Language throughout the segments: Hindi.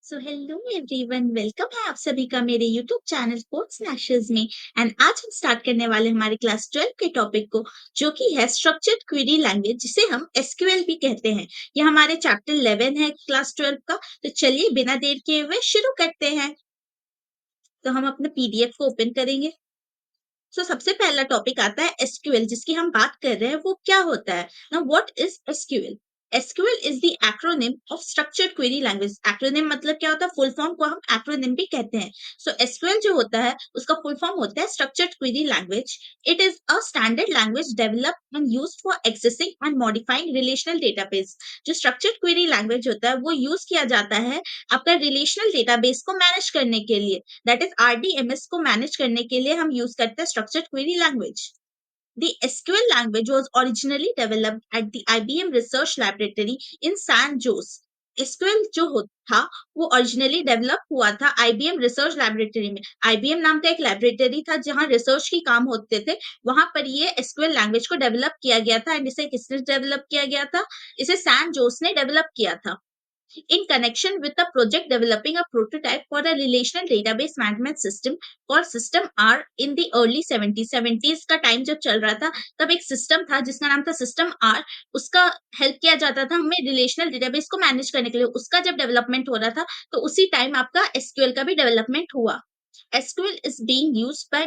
सो हेलो एवरीवन, वेलकम है आप सभी का मेरे यूट्यूब चैनल कोड्स नैशेस में। एंड आज हम स्टार्ट करने वाले हैं हमारे क्लास 12 के टॉपिक को, जो कि है स्ट्रक्चर्ड क्वेरी लैंग्वेज, जिसे हम एसक्यूएल भी कहते हैं। ये हमारे चैप्टर 11 है क्लास 12 का। तो चलिए बिना देर किए हुए शुरू करते हैं। तो हम अपने पीडीएफ को ओपन करेंगे। सबसे पहला टॉपिक आता है एसक्यूएल, जिसकी हम बात कर रहे हैं। वो क्या होता है ना? What is SQL? SQL is the acronym of structured query language. Acronym मतलब क्या होता है? फुल फॉर्म को हम एक्रोनिम भी कहते हैं। एसक्यूएल जो होता है उसका फुल फॉर्म होता है structured query language. It is a standard language developed and used for accessing and modifying relational database. जो स्ट्रक्चर्ड क्वेरी लैंग्वेज होता है वो यूज किया जाता है आपका रिलेशनल डेटाबेस को मैनेज करने के लिए। दैट इज आरडीएमएस को मैनेज करने के लिए हम यूज करते हैं structured query language. The SQL language was originally developed at the IBM Research Laboratory in San Jose. SQL जो था वो ओरिजिनली डेवलप हुआ था IBM रिसर्च लैबोरेटरी में। IBM नाम का एक लैबोरेटरी था जहां रिसर्च की काम होते थे। वहां पर ये SQL लैंग्वेज को डेवलप किया गया था। एंड इसे किसने डेवलप किया गया था? इसे सैन जोस ने डेवलप किया था in connection with a project developing a prototype for a relational database management system called System R in the early 70s। 70s का टाइम जब चल रहा था तब एक सिस्टम था जिसका नाम था सिस्टम आर। उसका हेल्प किया जाता था हमें रिलेशनल डेटाबेस को मैनेज करने के लिए। उसका जब डेवलपमेंट हो रहा था तो उसी टाइम आपका एसक्यूएल का भी डेवलपमेंट हुआ। SQL is being used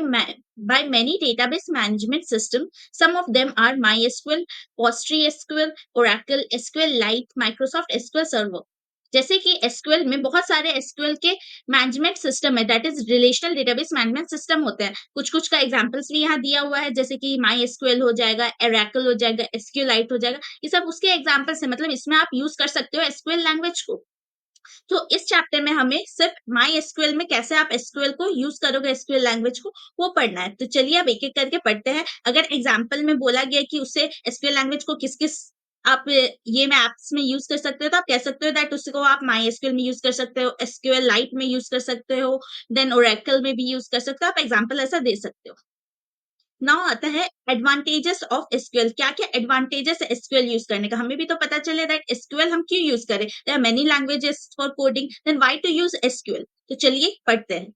by many database management systems. Some of them are MySQL, PostgreSQL, Oracle SQLite, Microsoft SQL Server। जैसे कि एसक्यूएल में बहुत सारे एसक्यूएल के मैनेजमेंट सिस्टम है, that is relational database management system होते हैं। कुछ कुछ का एग्जांपल्स भी यहाँ दिया हुआ है, जैसे कि माई एसक्यूएल हो जाएगा, एराकल हो जाएगा, एसक्यूलाइट हो जाएगा। ये सब उसके एग्जांपल्स है, मतलब इसमें आप यूज कर सकते हो एसक्यूएल लैंग्वेज को। तो इस चैप्टर में हमें सिर्फ माई एसक्यूएल में कैसे आप एसक्यूएल को यूज करोगे, एसक्यूएल लैंग्वेज को, वो पढ़ना है। तो चलिए अब एक एक करके पढ़ते हैं। अगर एग्जाम्पल में बोला गया कि उसे एसक्यूएल लैंग्वेज को किस किस आप ये में एप्स में यूज कर सकते हो, तो आप कह सकते हो दैट उसको आप माई एसक्यूएल में यूज कर सकते हो, एसक्यूएल लाइट में यूज कर सकते हो, देन ओरेकल में भी यूज कर सकते हो। आप एग्जाम्पल ऐसा दे सकते हो। नाउ आता है एडवांटेजेस ऑफ एसक्यूएल। क्या क्या एडवांटेजेस है एसक्यूएल यूज करने का? हमें भी तो पता चले दैट एसक्यूएल हम क्यों यूज करें। There are many languages for coding, then why to use SQL? तो चलिए पढ़ते हैं।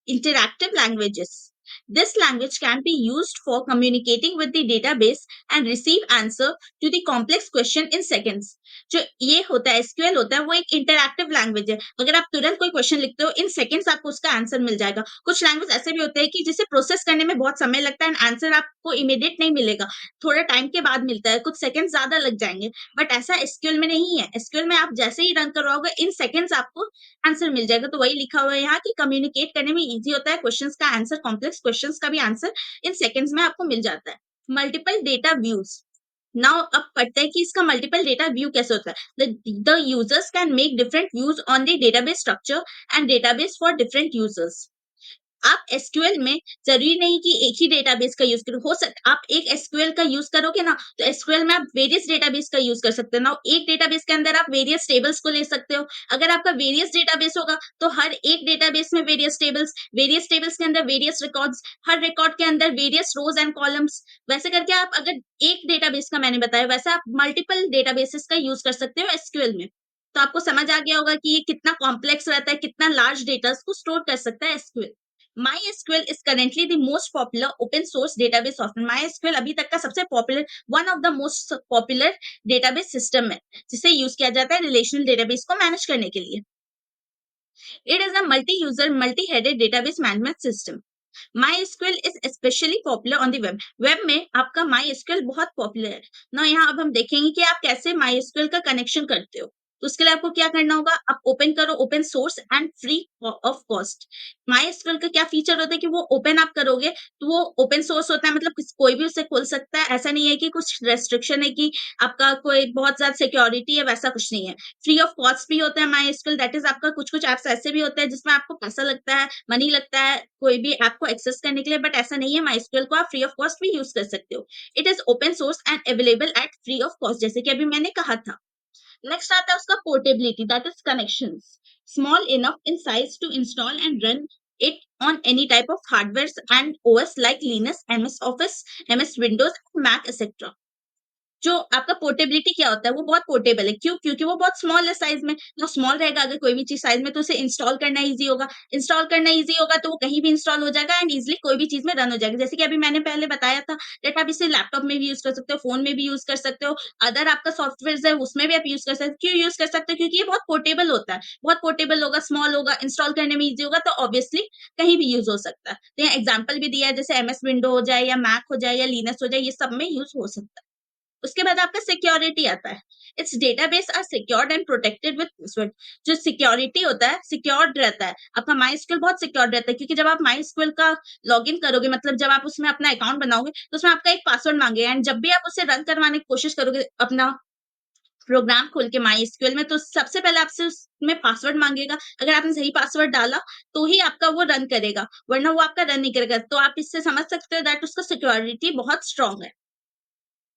Interactive languages. This language can be used for communicating with the database and receive answer to the complex question in seconds। जो ये होता है एसक्यूएल होता है वो एक इंटरैक्टिव लैंग्वेज है। अगर आप तुरंत कोई क्वेश्चन लिखते हो इन सेकंड्स आपको उसका आंसर मिल जाएगा। कुछ लैंग्वेज ऐसे भी होते हैं कि जिसे प्रोसेस करने में बहुत समय लगता है एंड आंसर आपको इमीडिएट नहीं मिलेगा, थोड़ा टाइम के बाद मिलता है, कुछ सेकंड ज्यादा लग जाएंगे। बट ऐसा एसक्यूएल में नहीं है। एसक्यूएल में आप जैसे ही रन करोगे इन सेकंड्स आपको आंसर मिल जाएगा। तो वही लिखा हुआ है यहाँ कि कम्युनिकेट करने में इजी होता है, क्वेश्चंस का आंसर, कॉम्प्लेक्स क्वेश्चंस का भी आंसर इन सेकंड्स में आपको मिल जाता है। Multiple data views. नाउ अब पढ़ते हैं कि इसका मल्टीपल डेटा व्यू कैसे होता है। The users can make different views on the database structure and database for different users. आप एसक्यूएल में जरूरी नहीं कि एक ही डेटाबेस का यूज करो। हो सकता आप एक एसक्यूएल का यूज करोगे ना, तो एसक्यूएल में आप वेरियस डेटाबेस का यूज कर सकते हो ना। एक डेटाबेस के अंदर आप वेरियस टेबल्स को ले सकते हो। अगर आपका वेरियस डेटाबेस होगा तो हर एक डेटाबेस में वेरियस टेबल्स के अंदर वेरियस रिकॉर्ड्स, हर रिकॉर्ड के अंदर वेरियस रोज एंड कॉलम्स। वैसे करके आप अगर एक डेटाबेस का मैंने बताया, वैसे आप मल्टीपल डेटाबेसेस का यूज कर सकते हो एसक्यूएल में। तो आपको समझ आ गया होगा कि ये कितना कॉम्प्लेक्स रहता है, कितना लार्ज डेटा को स्टोर कर सकता है SQL. MySQL is currently the most popular open source database software। MySQL अभी तक का सबसे popular, one of the most popular database system है जिसे यूज किया जाता है रिलेशनल डेटाबेस को मैनेज करने के लिए। It is a multi user multi headed database management system. MySQL is especially popular on the web। Web में आपका MySQL बहुत पॉपुलर है ना। यहाँ अब हम देखेंगे कि आप कैसे MySQL का कनेक्शन करते हो। तो उसके लिए आपको क्या करना होगा, आप ओपन करो open source and free of cost. MySQL का क्या फीचर होता है कि वो ओपन आप करोगे तो वो ओपन सोर्स होता है, मतलब कोई भी उसे खोल सकता है। ऐसा नहीं है कि कुछ रेस्ट्रिक्शन है कि आपका कोई बहुत ज्यादा सिक्योरिटी है, वैसा कुछ नहीं है। फ्री ऑफ कॉस्ट भी होता है MySQL, दैट इज आपका कुछ कुछ एप्स ऐसे भी होते हैं जिसमें आपको पैसा लगता है, मनी लगता है कोई भी ऐप को एक्सेस करने के लिए, बट ऐसा नहीं है। MySQL को आप फ्री ऑफ कॉस्ट भी यूज कर सकते हो। It is open source and available at free of cost, जैसे कि अभी मैंने कहा था। नेक्स्ट आता है उसका portability, that is connections. Small enough in size to install and run it on any type of hardware and OS like Linux, MS Office, MS Windows, Mac, etc. जो आपका पोर्टेबिलिटी क्या होता है, वो बहुत पोर्टेबल है। क्यों? क्योंकि वो बहुत स्मॉल है साइज़ में। जो स्मॉल रहेगा अगर कोई भी चीज़ साइज़ में तो उसे इंस्टॉल करना ईज़ी होगा। इंस्टॉल करना ईज़ी होगा तो वो कहीं भी इंस्टॉल हो जाएगा एंड ईज़िली कोई भी चीज़ में रन हो जाएगा। जैसे कि अभी मैंने पहले बताया था दैट आप इसे लैपटॉप में भी यूज़ कर सकते हो, फ़ोन में भी यूज़ कर सकते हो, अदर आपका सॉफ्टवेयर्स है उसमें भी आप यूज़ कर सकते हो। क्यों यूज़ कर सकते हो? क्योंकि ये बहुत पोर्टेबल होता है। बहुत पोर्टेबल होगा, स्मॉल होगा, इंस्टॉल करने में ईज़ी होगा तो ऑब्वियसली कहीं भी यूज़ हो सकता है। तो यहाँ एग्ज़ाम्पल भी दिया है जैसे एमएस विंडो हो जाए या मैक हो जाए या लिनक्स हो जाए, ये सब में यूज़ हो सकता है। उसके बाद आपका सिक्योरिटी आता है। Its database are secured and protected with password. जो सिक्योरिटी होता है, सिक्योर्ड रहता है। आपका माइस्क्यूएल बहुत सिक्योर्ड रहता है क्योंकि जब आप माइस्क्यूएल का लॉगिन करोगे मतलब जब आप उसमें अपना अकाउंट बनाओगे, तो उसमें आपका एक पासवर्ड माँगेगा एंड जब भी आप उसे रन करवाने की कोशिश करोगे अपना प्रोग्राम खोल के माइस्क्यूएल में, तो सबसे पहले आपसे उसमें पासवर्ड माँगेगा। अगर आपने सही पासवर्ड डाला, तो ही आपका वो रन करेगा, वरना वो आपका रन नहीं करेगा। तो आप इससे समझ सकते हो दैट उसका सिक्योरिटी बहुत स्ट्रॉन्ग है।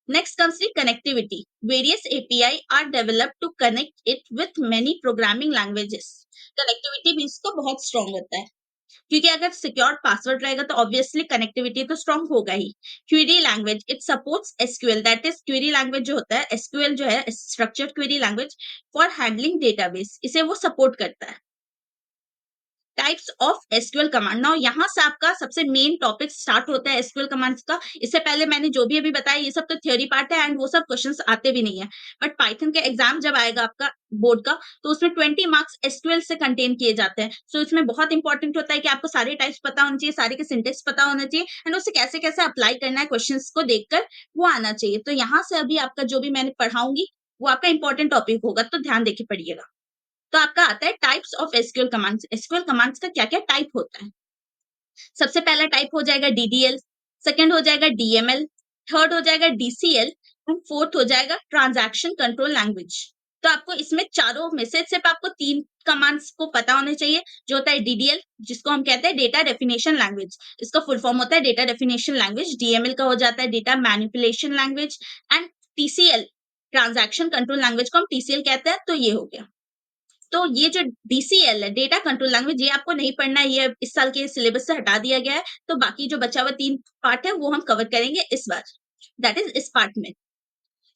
Next comes the connectivity. Various API are developed to connect it with many programming languages. Connectivity भी इसका बहुत strong होता है क्योंकि अगर सिक्योर पासवर्ड रहेगा तो ऑब्वियसली कनेक्टिविटी तो स्ट्रांग होगा ही। Query language it supports SQL that is query language जो होता है एसक्यूएल जो है structured query language for handling database, इसे वो सपोर्ट करता है। Types of SQL command. Now यहाँ से आपका सबसे मेन टॉपिक स्टार्ट होता है एसक्यूएल कमांड्स का। इससे पहले मैंने जो भी अभी बताया ये सब तो थ्योरी पार्ट है एंड वो सब क्वेश्चंस आते भी नहीं है। बट पाइथन के एग्जाम जब आएगा आपका बोर्ड का, तो उसमें 20 मार्क्स एसक्यूएल से कंटेन किए जाते हैं। सो इसमें बहुत इंपॉर्टेंट होता है कि आपको सारे टाइप्स पता होने चाहिए, सारे के सिंटेक्स पता होना चाहिए एंड उसे कैसे कैसे अप्लाई करना है क्वेश्चंस को देखकर वो आना चाहिए। तो यहाँ से अभी आपका जो भी मैंने पढ़ाऊंगी वो आपका इंपॉर्टेंट टॉपिक होगा, तो ध्यान देके पढ़िएगा। तो आपका आता है types of SQL commands. SQL commands का क्या-क्या टाइप होता है? सबसे पहला टाइप हो जाएगा डीडीएल, सेकंड हो जाएगा डीएमएल, थर्ड हो जाएगा डीसीएल एंड फोर्थ हो जाएगा ट्रांजैक्शन कंट्रोल लैंग्वेज। तो आपको इसमें चारों में से सिर्फ आपको 3 कमांड्स को पता होने चाहिए, जो होता है डीडीएल जिसको हम कहते हैं डेटा डेफिनेशन लैंग्वेज। इसका फुल फॉर्म होता है डेटा डेफिनेशन लैंग्वेज, डीएमएल का हो जाता है data manipulation language and TCL transaction control language को हम टीसीएल कहते हैं, तो ये हो गया। तो ये जो डीसीएल है डेटा कंट्रोल लैंग्वेज, ये आपको नहीं पढ़ना है, ये इस साल के सिलेबस से हटा दिया गया है। तो बाकी जो बचा हुआ 3 पार्ट है वो हम कवर करेंगे इस बार, दैट इज इस पार्ट में।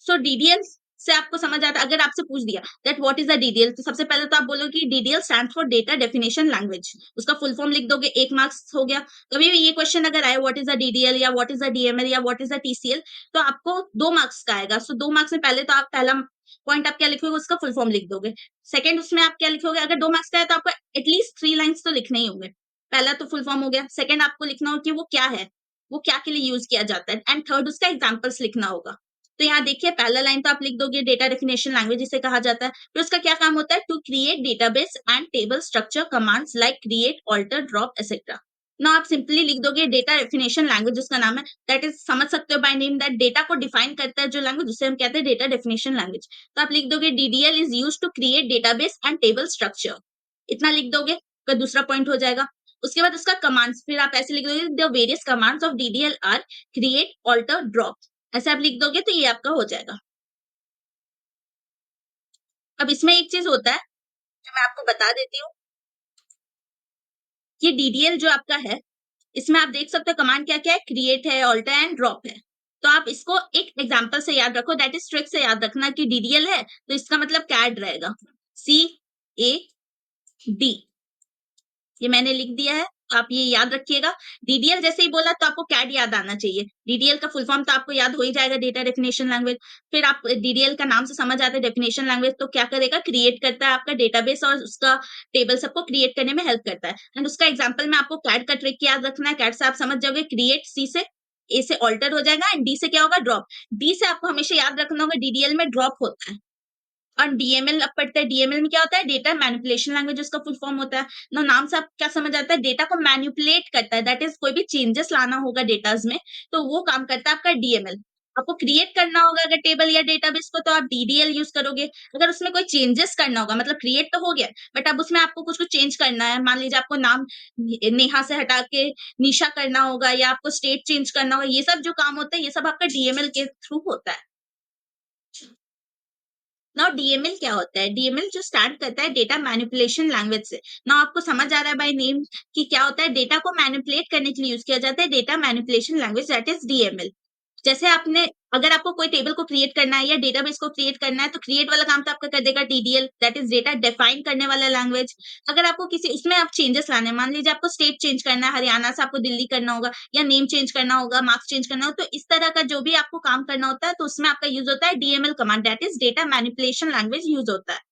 सो डीडीएल से आपको समझ आता है। अगर आपसे पूछ दिया that what is the DDL, तो सबसे पहले तो आप बोलोगे कि DDL stands for data definition language. उसका फुल फॉर्म लिख दोगे, 1 मार्क्स हो गया। कभी भी ये क्वेश्चन अगर आए व्हाट इज द डीडीएल या व्हाट इज द डीएमएल या व्हाट इज द टीसीएल, तो आपको 2 मार्क्स का आएगा। सो 2 मार्क्स में पहले तो आप पहला पॉइंट आप क्या लिखोगे उसका फुल फॉर्म लिख दोगे। सेकंड उसमें आप क्या लिखोगे, अगर 2 मार्क्स का है तो आपको एटलीस्ट 3 लाइन्स तो लिखने ही होंगे। पहला तो फुल फॉर्म हो गया, सेकंड आपको लिखना होगा कि वो क्या है, वो क्या के लिए यूज़ किया जाता है एंड थर्ड उसका एग्जांपल्स लिखना होगा। तो यहाँ देखिए पहला लाइन तो आप लिख दोगे डेटा डेफिनेशन लैंग्वेज जिसे कहा जाता है। फिर उसका क्या काम होता है, to create database and table structure commands like create, alter, drop etcetera. ना आप सिंपली लिख दोगे डेटा डेफिनेशन लैंग्वेज जिसका नाम है, दैट इज समझ सकते हो बाय नेम दैट डेटा को डिफाइन करता है जो लैंग्वेज, जिसे हम कहते हैं डेटा डेफिनेशन लैंग्वेज। तो आप लिख दोगे DDL is used to create database and table structure. इतना लिख दोगे तो दूसरा पॉइंट हो जाएगा। उसके बाद उसका कमांड्स फिर आप ऐसे लिख दोगे the various commands of DDL are create, alter, drop. ऐसे आप लिख दोगे तो ये आपका हो जाएगा। अब इसमें एक चीज होता है जो मैं आपको बता देती हूँ, ये डीडीएल जो आपका है इसमें आप देख सकते हो कमांड क्या-क्या है, क्रिएट है, ऑल्टर एंड ड्रॉप है। तो आप इसको एक एग्जांपल से याद रखो, दैट इज ट्रिक से याद रखना कि डीडीएल है तो इसका मतलब कैड रहेगा, सी ए डी। ये मैंने लिख दिया है, आप ये याद रखिएगा। डीडीएल जैसे ही बोला तो आपको कैड याद आना चाहिए। डीडीएल का फुल फॉर्म तो आपको याद हो ही जाएगा, डेटा डेफिनेशन लैंग्वेज। फिर आप डीडीएल का नाम से समझ आते हैं डेफिनेशन लैंग्वेज, तो क्या करेगा, क्रिएट करता है आपका डेटाबेस और उसका टेबल सबको क्रिएट करने में हेल्प करता है। एंड उसका एग्जाम्पल में आपको कैड का ट्रिक याद रखना है। कैड से आप समझ जाओगे, क्रिएट सी से, ए से ऑल्टर हो जाएगा एंड डी से क्या होगा, ड्रॉप। डी से आपको हमेशा याद रखना होगा डीडीएल में ड्रॉप होता है। और डीएमएल अब पढ़ते हैं, डीएमएल में क्या होता है, डेटा मैनिपुलेशन लैंग्वेज उसका फुल फॉर्म होता है। ना नाम से आप क्या समझ आता है, डेटा को मैनिपुलेट करता है, दैट इज कोई भी चेंजेस लाना होगा डेटाज में तो वो काम करता है आपका डीएमएल। आपको क्रिएट करना होगा अगर टेबल या डेटाबेस को तो आप डीडीएल यूज करोगे। अगर उसमें कोई चेंजेस करना होगा, मतलब क्रिएट तो हो गया बट अब उसमें आपको कुछ कुछ चेंज करना है, मान लीजिए आपको नाम नेहा से हटा के निशा करना होगा या आपको स्टेट चेंज करना होगा, ये सब जो काम होता है ये सब आपका डीएमएल के थ्रू होता है। नाउ डीएमएल क्या होता है, डीएमएल जो स्टार्ट करता है डेटा मैनिपुलेशन लैंग्वेज से। नाउ आपको समझ आ रहा है बाय नेम कि क्या होता है, डेटा को मैनिपुलेट करने के लिए यूज किया जाता है data manipulation language, that is DML. जैसे आपने अगर आपको कोई टेबल को क्रिएट करना है या डेटाबेस को क्रिएट करना है, तो क्रिएट वाला काम तो आपका कर देगा DDL, that is data define करने वाला लैंग्वेज। अगर आपको किसी उसमें आप चेंजेस लाने हैं, मान लीजिए आपको स्टेट चेंज करना है, हरियाणा से आपको दिल्ली करना होगा या नेम चेंज करना होगा, मार्क्स चेंज करना हो, तो इस तरह का जो भी आपको काम करना होता है, तो उसमें आपका यूज होता है DML command, that is data manipulation language use होता है।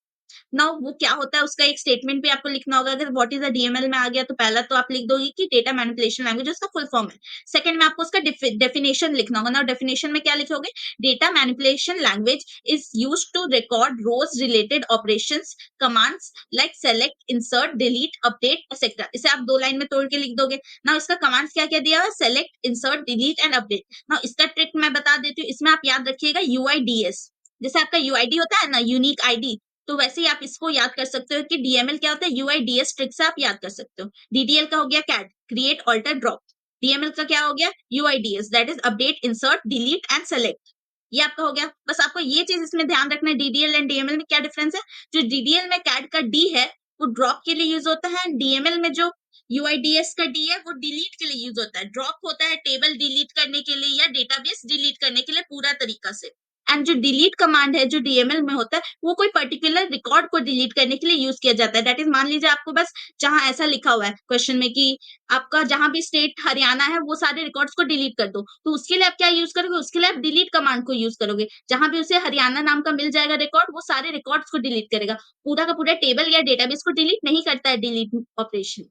नाउ वो क्या होता है उसका एक स्टेटमेंट भी आपको लिखना होगा। अगर व्हाट इज अ डीएमएल में आ गया तो पहला तो आप लिख दोगे कि डेटा मैनिपुलेशन लैंग्वेज, उसका फुल फॉर्म है। सेकंड में आपको उसका डेफिनेशन लिखना होगा। नाउ डेफिनेशन में क्या लिखोगे? Data manipulation language is used to record rows related operations, commands like select, insert, delete, update etcetera. इसे आप दो लाइन में तोड़ के लिख दोगे। नाउ इसका कमांड्स क्या क्या दिया हुआ है? Select, insert, delete and update. Now इसका ट्रिक मैं बता देती हूँ, इसमें आप याद रखिएगा यूआईडीएस। जैसे आपका यूआईडी होता है ना, यूनिक आईडी, तो वैसे ही आप इसको याद कर सकते हो कि डीएमएल क्या होता है, यूआईडीएस ट्रिक से आप याद कर सकते हो। डीडीएल का हो गया CAD, create, alter, drop. DML का क्या हो गया? UIDS, that is update, insert, delete and select. ये आपका हो गया। बस आपको ये चीज इसमें ध्यान रखना है, डीडीएल एंड डीएमएल में क्या डिफरेंस है। जो डीडीएल में कैट का डी है वो ड्रॉप के लिए यूज होता है। डीएमएल में जो यूआईडीएस का डी है वो डिलीट के लिए यूज होता है। ड्रॉप होता है टेबल डिलीट करने के लिए या डेटाबेस डिलीट करने के लिए पूरा तरीका से। एंड जो डिलीट कमांड है जो डीएमएल में होता है वो कोई पर्टिकुलर रिकॉर्ड को डिलीट करने के लिए यूज किया जाता है। दैट इज, मान लीजिए आपको बस जहां ऐसा लिखा हुआ है क्वेश्चन में कि आपका जहां भी स्टेट हरियाणा है वो सारे रिकॉर्ड्स को डिलीट कर दो, तो उसके लिए आप क्या यूज करोगे? उसके लिए आप डिलीट कमांड को यूज करोगे। जहां भी उसे हरियाणा नाम का मिल जाएगा रिकॉर्ड, वो सारे रिकॉर्ड्स को डिलीट करेगा। पूरा का पूरा टेबल या डेटाबेस को डिलीट नहीं करता है delete operation.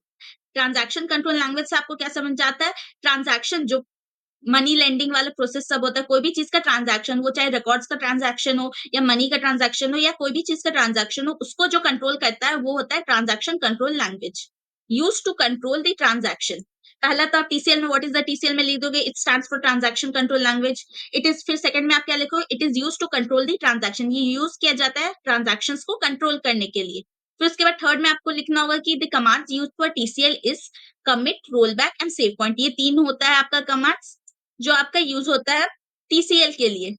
Transaction control language से आपको क्या समझ आता है? ट्रांजैक्शन जो मनी लेंडिंग वाला प्रोसेस सब होता है, कोई भी चीज का ट्रांजैक्शन, वो चाहे रिकॉर्ड्स का ट्रांजैक्शन हो या मनी का ट्रांजैक्शन हो या कोई भी चीज का ट्रांजैक्शन हो, उसको जो कंट्रोल करता है वो होता है transaction control language, use to control the transaction. पहला तो आप टीसीएल में व्हाट इज द टीसीएल में लिख दोगे, it stands for transaction control language. It is, फिर सेकंड में आप क्या लिखोगे? It is use to control the transaction, ये यूज किया जाता है ट्रांजैक्शंस को कंट्रोल करने के लिए। फिर उसके बाद थर्ड में आपको लिखना होगा कि the commands used for TCL is commit, rollback and save point. ये तीन होता है आपका कमांड्स जो आपका यूज होता है टीसीएल के लिए।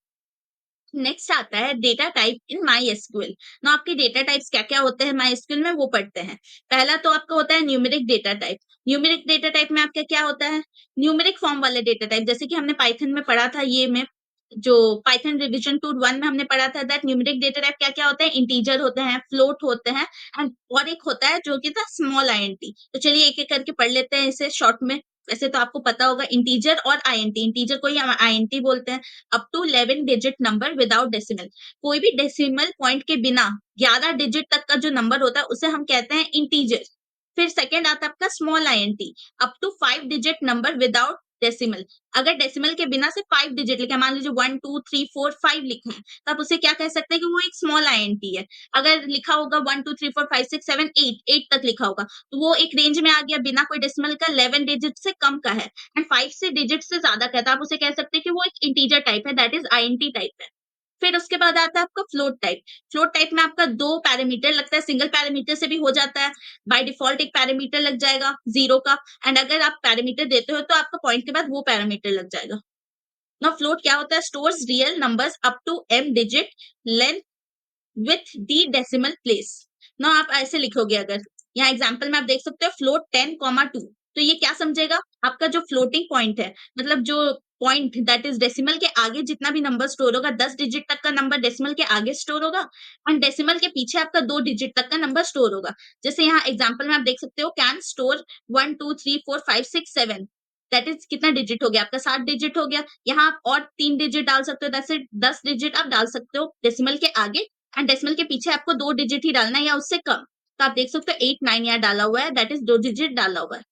नेक्स्ट आता है data type in my SQL. ना आपके डेटा टाइप्स क्या क्या होते हैं माई एसक्यूएल में, वो पढ़ते हैं। पहला तो आपका होता है numeric data type. Numeric data type में आपका क्या होता है? न्यूमेरिक फॉर्म वाले डेटा टाइप, जैसे कि हमने पाइथन में पढ़ा था, ये में जो पाइथन रिवीजन 2.1 में हमने पढ़ा था, दैट न्यूमेरिक डेटा टाइप क्या क्या होते हैं? इंटीजर होते हैं, फ्लोट होते हैं, एंड और एक होता है जो कि था स्मॉल आईएनटी। तो चलिए एक एक करके पढ़ लेते हैं इसे शॉर्ट में। वैसे तो आपको पता होगा इंटीजर और आईएनटी, इंटीजर को ही हम आईएनटी बोलते हैं। Up to 11 digit number without decimal, कोई भी डेसिमल पॉइंट के बिना 11 डिजिट तक का जो नंबर होता है उसे हम कहते हैं इंटीजर। फिर सेकंड आता है आपका small INT, up to 5 digit number without decimal. अगर डेसिमल के बिना से 5 डिजिट लिखा है, मान लीजिए 1 2 3 4 5 लिखा है, तो आप उसे क्या कह सकते हैं कि वो एक स्मॉल आईएनटी है। अगर लिखा होगा 1 2 3 4 5 6 7 8 8 तक लिखा होगा, तो वो एक रेंज में आ गया, बिना कोई डेसिमल का, 11 डिजिट से कम का है, एंड 5 से डिजिट से ज्यादा का है, तो आप उसे कह सकते हैं कि वो एक इंटीजर टाइप है, दैट इज आईएनटी टाइप है। फिर उसके बाद आता है आपका फ्लोट टाइप। फ्लोट टाइप में आपका दो पैरामीटर लगता है, सिंगल पैरामीटर से भी हो जाता है। बाय डिफॉल्ट एक पैरामीटर लग जाएगा जीरो का, एंड अगर आप पैरामीटर देते हो तो आपका पॉइंट के बाद वो पैरामीटर लग जाएगा। ना फ्लोट क्या होता है? Stores real numbers up to m digit length with the decimal place. ना आप ऐसे लिखोगे, अगर यहाँ एग्जांपल में आप देख सकते हो फ्लोट 10,2, तो ये क्या समझेगा? आपका जो फ्लोटिंग पॉइंट है, मतलब जो पॉइंट दैट इज डेसिमल के आगे जितना भी नंबर स्टोर होगा, 10 डिजिट तक का नंबर डेसिमल के आगे स्टोर होगा, एंड डेसिमल के पीछे आपका 2 डिजिट तक का नंबर स्टोर होगा। जैसे यहाँ एग्जांपल में आप देख सकते हो, कैन स्टोर 1 2 3 4 5 6 7, दैट इज कितना डिजिट हो गया आपका? 7 डिजिट हो गया। यहाँ आप और 3 डिजिट डाल सकते हो, दैट्स इट 10 डिजिट आप डाल सकते हो डेसिमल के आगे, एंड डेसिमल के पीछे आपको 2 डिजिट ही डालना है या उससे कम। तो आप देख सकते हो 8 9 यहाँ डाला हुआ है, दैट इज 2 डिजिट डाला हुआ है।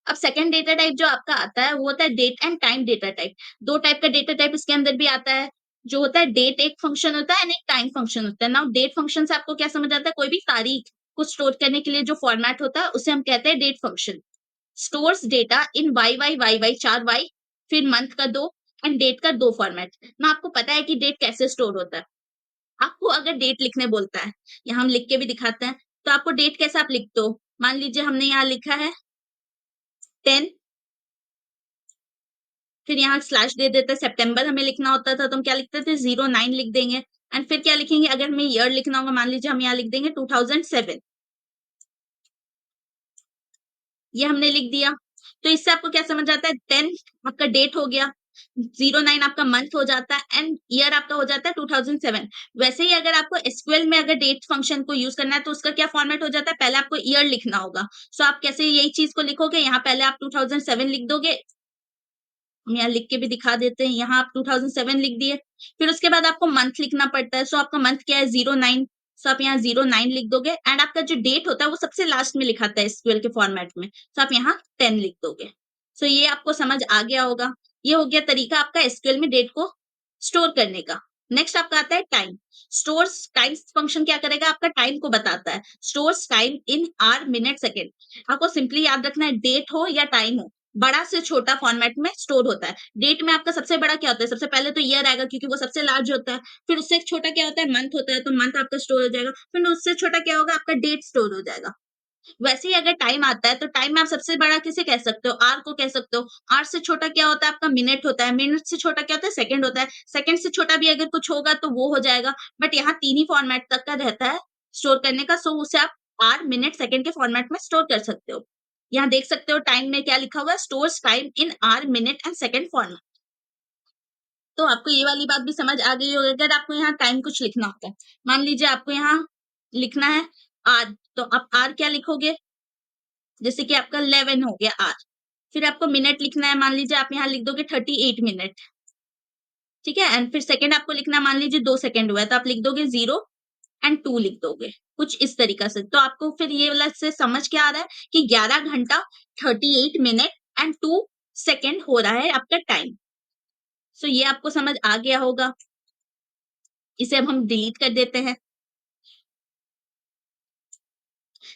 अब सेकंड डेटा टाइप जो आपका आता है वो होता है date and time data type. दो टाइप का डेटा टाइप इसके अंदर भी आता है। जो होता है डेट, एक फंक्शन होता है, एंड एक टाइम फंक्शन होता है। नाउ डेट फंक्शन से आपको क्या समझ आता है? कोई भी तारीख को स्टोर करने के लिए जो फॉर्मेट होता है उसे हम कहते हैं date function. Stores data in Y Y Y Y, 4 Y, फिर मंथ का 2 एंड डेट का 2 फॉर्मेट। ना आपको पता है कि डेट कैसे स्टोर होता है? आपको अगर डेट लिखने बोलता है, या हम लिख के भी दिखाते हैं, तो आपको डेट कैसे आप लिखते हो? मान लीजिए हमने यहाँ लिखा है 10, फिर यहाँ स्लैश दे देते हैं, सितंबर हमें लिखना होता था तो हम क्या लिखते थे? 09 लिख देंगे, एंड फिर क्या लिखेंगे? अगर हमें ईयर लिखना होगा, मान लीजिए हम यहाँ लिख देंगे 2007, ये हमने लिख दिया। तो इससे आपको क्या समझ आता है? 10 आपका डेट हो गया, 09 आपका मंथ हो जाता है एंड ईयर आपका हो जाता है 2007। वैसे ही अगर आपको एसक्यूएल में अगर डेट फंक्शन को यूज करना है तो उसका क्या फॉर्मेट हो जाता है, पहले आपको ईयर लिखना होगा। सो आप कैसे यही चीज को लिखोगे, यहाँ पहले आप 2007 लिख दोगे, हम यहाँ लिख के भी दिखा देते हैं, यहाँ आप 2007 लिख दिए, फिर उसके बाद आपको मंथ लिखना पड़ता है। सो आपका मंथ क्या है, 09। सो आप यहाँ 09 लिख दोगे एंड आपका जो डेट होता है वो सबसे लास्ट में लिखाता है एसक्यूएल के फॉर्मेट में, तो आप यहाँ 10 लिख दोगे। सो ये आपको समझ आ गया होगा। ये हो गया तरीका आपका एसक्यूएल में डेट को स्टोर करने का। नेक्स्ट आपका आता है टाइम। स्टोर्स टाइम फंक्शन क्या करेगा, आपका टाइम को बताता है। Stores time in hour, minute, second. आपको सिंपली याद रखना है, डेट हो या टाइम हो, बड़ा से छोटा फॉर्मेट में स्टोर होता है। डेट में आपका सबसे बड़ा क्या होता है, सबसे पहले तो ईयर आएगा क्योंकि वो सबसे लार्ज होता है। फिर उससे छोटा क्या होता है, मंथ होता है, तो मंथ आपका स्टोर हो जाएगा। फिर उससे छोटा क्या होगा, आपका डेट स्टोर हो जाएगा। वैसे ही अगर टाइम आता है तो टाइम में आप सबसे बड़ा किसे कह सकते हो, आर को कह सकते हो। आर से छोटा क्या होता है, आपका मिनट होता है। मिनट से छोटा क्या होता है, सेकंड होता है। सेकंड से छोटा भी अगर कुछ होगा तो वो हो जाएगा, बट यहाँ तीन ही फॉर्मेट तक का रहता है स्टोर करने का। सो उसे आप आर, मिनट, सेकंड के फॉर्मेट में स्टोर कर सकते हो। यहाँ देख सकते हो टाइम में क्या लिखा हुआ है, stores time in are, minute and second format. तो आपको ये वाली बात भी समझ आ गई होगी। अगर आपको यहाँ टाइम कुछ लिखना होता है, मान लीजिए आपको यहाँ लिखना है आर, तो आप आर क्या लिखोगे, जैसे कि आपका 11 हो गया आर। फिर आपको मिनट लिखना है, मान लीजिए आप यहाँ लिख दोगे 38 मिनट, ठीक है। एंड फिर सेकंड आपको लिखना है, मान लीजिए 2 सेकंड हुआ है, तो आप लिख दोगे 0 एंड 2 लिख दोगे, कुछ इस तरीका से। तो आपको फिर ये वाला से समझ क्या आ रहा है कि 11 घंटा 38 मिनट एंड 2 सेकंड हो रहा है आपका टाइम। सो ये आपको समझ आ गया होगा। इसे अब हम डिलीट कर देते हैं।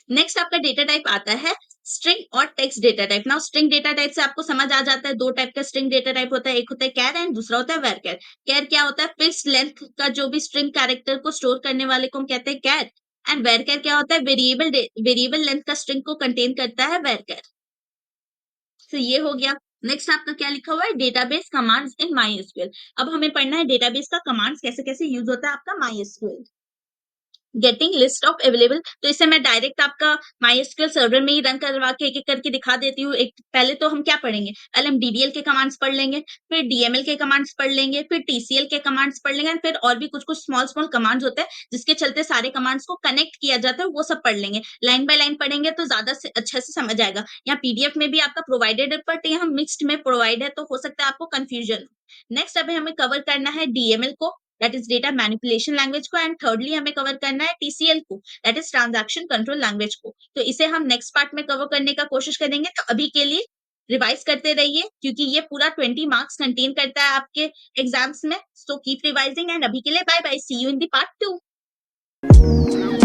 नेक्स्ट आपका डेटा टाइप आता है स्ट्रिंग और text data type. Now string data type से आपको समझ आ जाता है, दो टाइप का स्ट्रिंग डेटा टाइप होता है, एक होता है कैर एंड दूसरा होता है वेरकर। कैर क्या होता है, फिक्स्ड लेंथ का जो भी स्ट्रिंग कैरेक्टर को स्टोर करने वाले को हम कहते हैं कैर। एंड वेरकर क्या होता है, वेरिएबल लेंथ का स्ट्रिंग को कंटेन करता है वेरकर। तो ये हो गया। नेक्स्ट आपका क्या लिखा हुआ है, डेटाबेस कमांड्स इन माईएसक्यूएल। अब हमें पढ़ना है डेटाबेस का कमांड्स कैसे कैसे यूज होता है आपका MySQL. Getting list of available, तो इसे मैं डायरेक्ट आपका माईएसक्यूएल सर्वर में ही रन करवा के एक एक करके दिखा देती हूँ। एक पहले तो हम क्या पढ़ेंगे, पहले हम डीडीएल के कमांड्स पढ़ लेंगे, फिर डीएमएल के कमांड्स पढ़ लेंगे, फिर टीसीएल के कमांड्स पढ़ लेंगे, फिर और भी कुछ कुछ स्मॉल स्मॉल कमांड्स होते हैं जिसके चलते सारे कमांड्स को कनेक्ट किया जाता है, वो सब पढ़ लेंगे। लाइन बाय लाइन पढ़ेंगे तो ज्यादा से अच्छा से समझ आएगा। यहाँ पीडीएफ में भी आपका प्रोवाइडेड है, बट यहाँ मिक्स्ड में प्रोवाइड है, तो हो सकता है आपको कंफ्यूजन। नेक्स्ट अभी हमें कवर करना है डीएमएल को, that is data manipulation language को। एंड थर्डली हमें कवर करना है टीसीएल को, that is transaction control language को। तो इसे हम नेक्स्ट पार्ट में कवर करने का कोशिश करेंगे। तो अभी के लिए रिवाइज करते रहिए क्योंकि ये पूरा 20 मार्क्स कंटेन करता है आपके एग्जाम्स में। सो कीप रिवाइजिंग एंड अभी के लिए bye bye, see you in the part 2।